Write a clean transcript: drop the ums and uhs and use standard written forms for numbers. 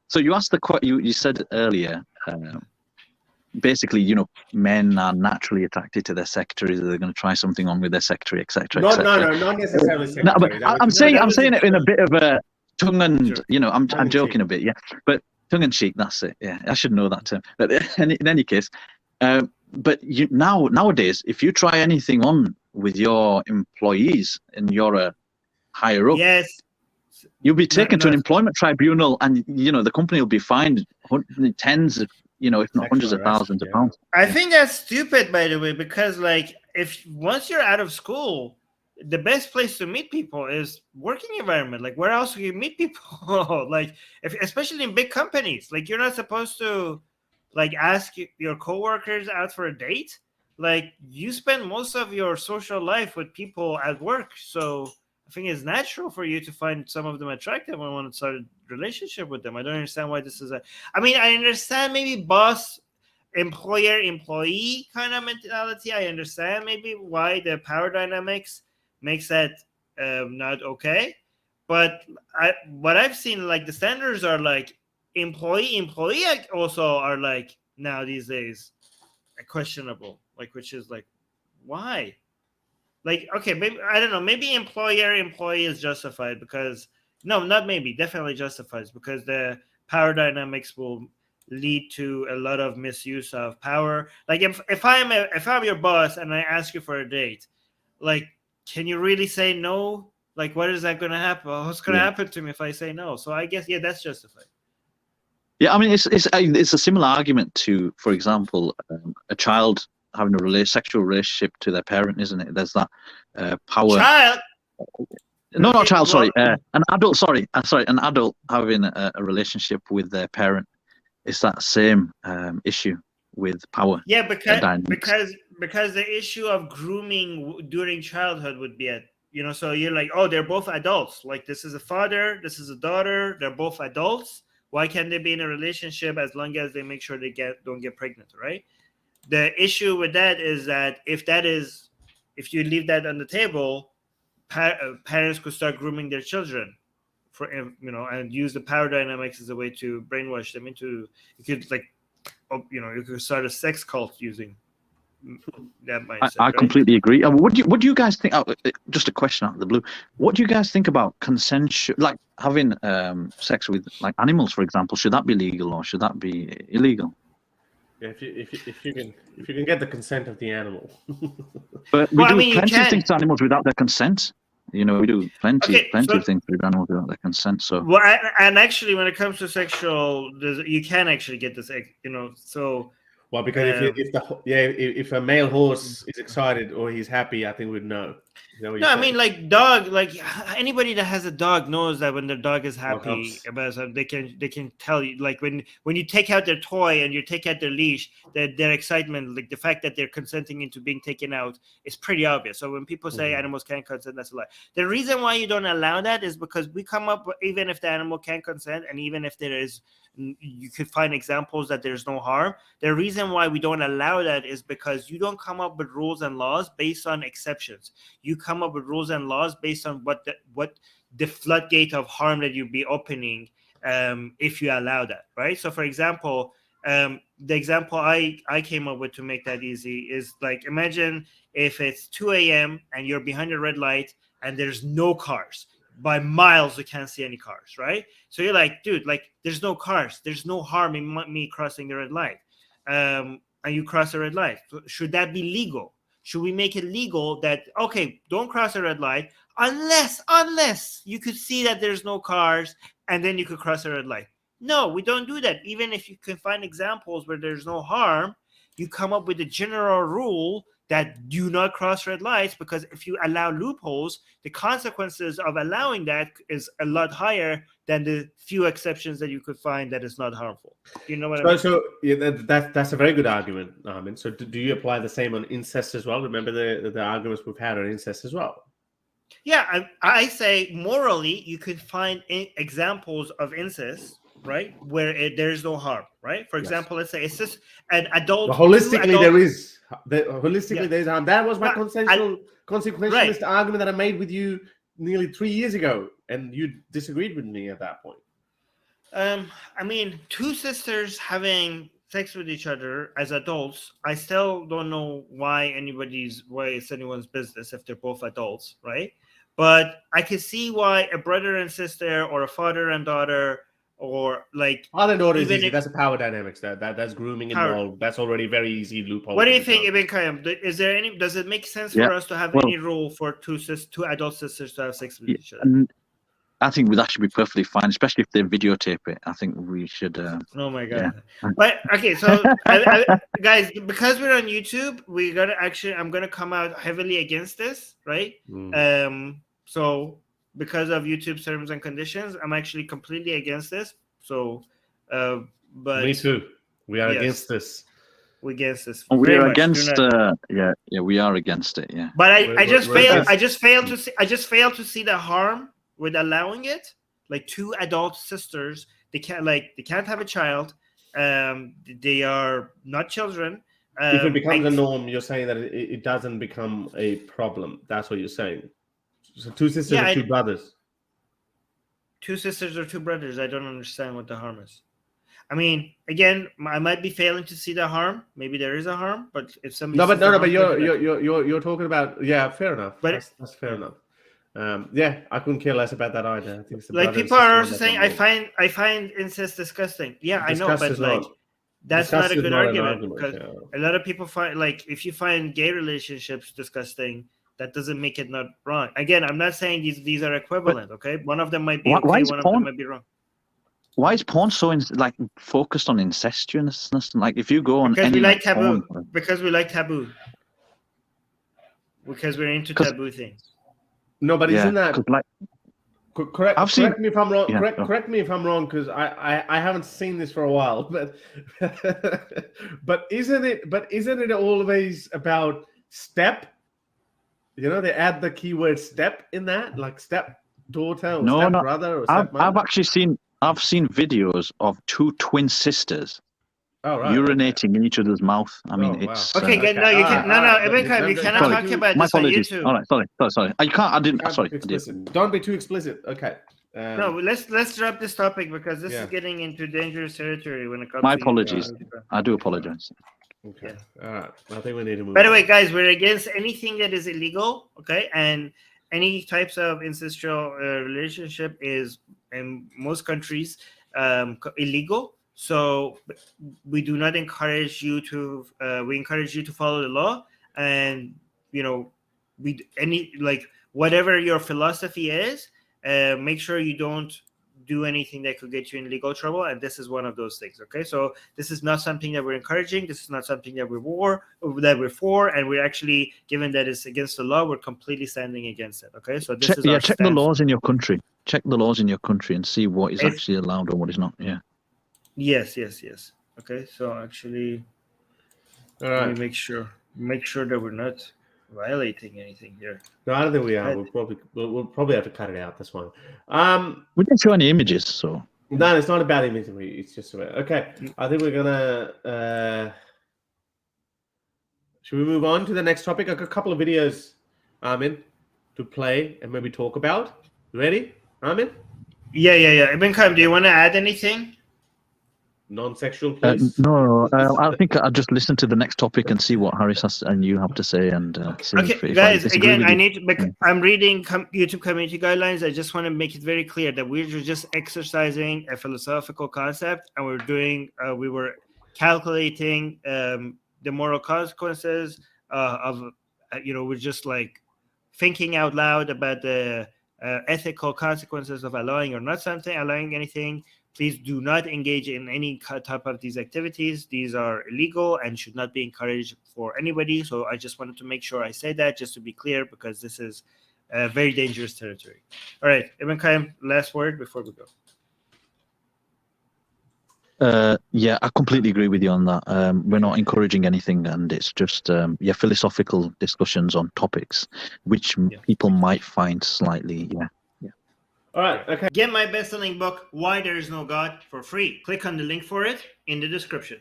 So you asked you said earlier, basically, men are naturally attracted to their secretaries. They're going to try something on with their secretary, etc., No, etc. not necessarily No, but secretary. I'm saying it in a bit of a tongue and, Sure. I'm joking a bit, yeah. But tongue in cheek, that's it. Yeah, I should know that term. But in any case, but nowadays, if you try anything on with your employees and you're a higher up, Yes. you'll be taken to an employment tribunal, and the company will be fined tens of, if not hundreds of thousands of pounds. I think that's stupid, by the way, because if once you're out of school, the best place to meet people is working environment. Like, where else do you meet people? Especially in big companies, you're not supposed to ask your coworkers out for a date. You spend most of your social life with people at work, so I think it's natural for you to find some of them attractive and want to start a relationship with them. I don't understand why this is I understand maybe boss, employer, employee kind of mentality. I understand maybe why the power dynamics makes that not okay. But what I've seen, the standards are employee also are now these days questionable. Which is why? Okay, maybe I don't know. Maybe employee is justified because definitely justifies, because the power dynamics will lead to a lot of misuse of power. If I'm your boss and I ask you for a date, can you really say no? What is that going to happen? What's going to happen to me if I say no? So I guess that's justified. Yeah, I mean it's a similar argument to, for example, a child having a sexual relationship to their parent, isn't it? There's that power. Child. No, not child. Sorry, an adult. Sorry, an adult having a relationship with their parent. It's that same issue with power. Yeah, because the issue of grooming during childhood would be so you're they're both adults. This is a father, this is a daughter. They're both adults. Why can't they be in a relationship as long as they make sure they don't get pregnant, right? The issue with that is that if you leave that on the table, parents could start grooming their children and use the power dynamics as a way to brainwash them into. You could start a sex cult using that mindset. I completely agree. What do you guys think? Just a question out of the blue. What do you guys think about consensual, having sex with animals, for example? Should that be legal or should that be illegal? Yeah, if you can get the consent of the animal. But we do plenty of things to animals without their consent. We do plenty of things with animals without their consent. So and actually, when it comes to sexual, you can actually get this. So. Well, because if a male horse is excited or he's happy, I think we'd know. No, I mean dog. Anybody that has a dog knows that when their dog is happy about something, they can tell you. When you take out their toy and you take out their leash, their excitement, the fact that they're consenting into being taken out, is pretty obvious. So when people say animals can't consent, that's a lie. The reason why you don't allow that is because we come up with, even if the animal can't consent, and even if there is, you could find examples that there's no harm. The reason why we don't allow that is because you don't come up with rules and laws based on exceptions. You come up with rules and laws based on what the floodgate of harm that you'd be opening if you allow that, right? So, for example, the example I came up with to make that easy is imagine if it's 2 a.m. and you're behind a red light and there's no cars. By miles, you can't see any cars, right? So you're dude, there's no cars. There's no harm in me crossing the red light. And you cross the red light. Should that be legal? Should we make it legal that, okay, don't cross the red light unless you could see that there's no cars and then you could cross the red light? No, we don't do that. Even if you can find examples where there's no harm, you come up with a general rule that do not cross red lights, because if you allow loopholes, the consequences of allowing that is a lot higher than the few exceptions that you could find that is not harmful. You know what I mean? So that's a very good argument, Armin. So do you apply the same on incest as well? Remember the arguments we've had on incest as well? Yeah, I say morally, you could find examples of incest, right, where there's no harm, right? For example, let's say it's just an adult. Well, holistically, there is. There's harm. That was my consequentialist argument that I made with you nearly 3 years ago, and you disagreed with me at that point. I mean, two sisters having sex with each other as adults, I still don't know why it's anyone's business if they're both adults, right? But I can see why a brother and sister or a father and daughter or like Father and daughter is even easy. if- That's a power dynamics. That's grooming Power. involved. That's already very easy loophole. What do you to think, become. Ibn Qayyim? Is there any? Does it make sense Yeah, for us to have well- any rule for two adult sisters to have sex with each other? And I think that should be perfectly fine, especially if they videotape it. I think we should. Oh my god! But okay, so guys, because we're on YouTube, we gotta actually. I'm gonna come out heavily against this, right? So because of YouTube's terms and conditions, I'm actually completely against this. So, but Me too. We are Yes. against this. we against this. We're very much. against. Do not- Yeah, we are against it. Yeah. But We're I just against- failed to see. I just failed to see the harm with allowing it. Like two adult sisters, they can't have a child. They are not children. If it becomes a norm, you're saying that it doesn't become a problem. That's what you're saying. So two sisters Yeah, and two brothers. Two sisters or two brothers. I don't understand what the harm is. I mean, again, I might be failing to see the harm. Maybe there is a harm, but if somebody No, sees the but harm, you're talking about fair enough. But that's fair enough. I couldn't care less about that either. I think it's the like brother and people are sister also saying, one. I find incest disgusting. Yeah, I know, Disgust but is like not- that's disgust not a is good not an argument because yeah. a lot of people find like if you find gay relationships disgusting, that doesn't make it not wrong. Again, I'm not saying these are equivalent. Okay, one of them might be Why okay, is one of porn- them might be wrong. Why is porn so focused on incestuousness? Like if you go on Because any we like taboo. porn, Because we like taboo. Because we're into 'Cause- taboo things. No, but yeah, isn't that 'cause, like correct? I've seen- Correct me if I'm wrong. Yeah, correct, go. correct me if I'm wrong, because I haven't seen this for a while. But but isn't it always about step? You know, they add the keyword step in that, like step daughter or No, step no. brother or step I've seen videos of two twin sisters oh, right, urinating in each other's mouth. I mean, Oh, wow. it's Okay, good. No, you can't. No, Ibn Qayyim, you cannot Sorry. talk about my this on apologies. YouTube. All right, sorry. I can't. I didn't. Can't be Sorry. too I did. explicit. Don't be too explicit. Okay. No, let's drop this topic because this Yeah. is getting into dangerous territory when it comes My to apologies. I do apologize. Okay. All right. I think we need to move. By the on. way, guys, we're against anything that is illegal, okay? And any types of incestual relationship is in most countries illegal. So we do not encourage you to. We encourage you to follow the law, and whatever your philosophy is, make sure you don't do anything that could get you in legal trouble, and this is one of those things. Okay, so this is not something that we're encouraging. This is not something that we're for, and we're actually, given that it's against the law, we're completely standing against it. Okay, so this is our check the stance. laws in your country. Check the laws in your country and see what is If- actually allowed or what is not. Yeah. Yes. Okay, so actually, All let me right. make sure that we're not violating anything here. No, I don't think we are. Right. We'll probably have to cut it out. This one. We didn't show any images, so No, it's not about imagery. It's just about okay. I think we're gonna. Should we move on to the next topic? I've got a couple of videos, Armin, to play and maybe talk about. Ready, Armin? Yeah. Ibn Qayyim, do you want to add anything? Non-sexual, please. no. I think I'll just listen to the next topic and see what Harris has and you have to say. And see Okay, if I guys. disagree Again, with I you. need to. I'm reading YouTube community guidelines. I just want to make it very clear that we're just exercising a philosophical concept, and we were calculating the moral consequences of. We're just like thinking out loud about the ethical consequences of allowing anything. Please do not engage in any type of these activities. These are illegal and should not be encouraged for anybody. So I just wanted to make sure I say that just to be clear, because this is a very dangerous territory. All right, Ibn Qayyim, last word before we go. Yeah, I completely agree with you on that. We're not encouraging anything, and it's just philosophical discussions on topics which people might find slightly All right. Okay. Get my best-selling book, Why There Is No God, for free. Click on the link for it in the description.